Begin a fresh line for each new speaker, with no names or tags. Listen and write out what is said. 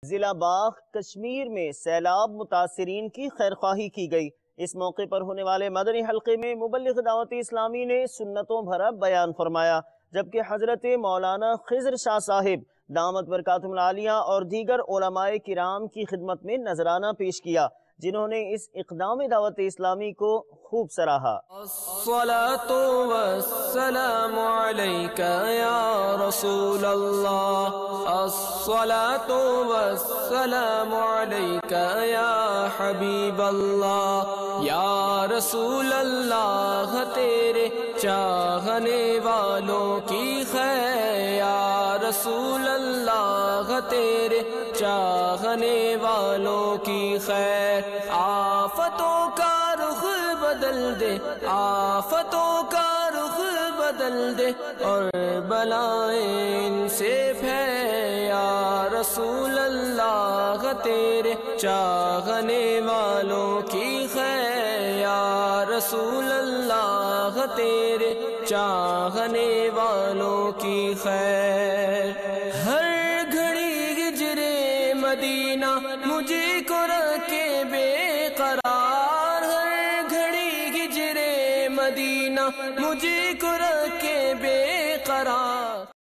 ضلع باغ کشمیر میں سیلاب متاثرین کی خیرخواہی کی گئی۔ اس موقع پر ہونے والے مدنی حلقے میں مبلغ دعوت اسلامی نے سنتوں بھرا بیان فرمایا، جبکہ حضرت مولانا خضر شاہ صاحب دامت برکاتہم العالیہ اور دیگر علماء کرام کی خدمت میں نذرانہ پیش کیا، جنہوں نے اس اقدام دعوت اسلامی کو خوب سراہا۔
الصلاۃ والسلام علیک یا رسول اللہ، الصلاۃ والسلام علیک یا حبیب اللہ، یا رسول اللہ تیرے چاہنے والوں کی خیر، یا رسول اللہ تیرے چاہنے والوں کی خیر، آفتوں کا رخ بدل دے، آفتوں کا رخ بدل دے اور بلائیں ان سے پھیر، یا رسول اللہ تیرے چاہنے والوں کی خیر، یا رسول اللہ تیرے چاہنے والوں کی خیر۔ ہر گھڑی ہجرے مدینہ مجھے کو رکھے بے قرار، ہر گھڑی ہجرے مدینہ مجھے کو رکھے بے قرار۔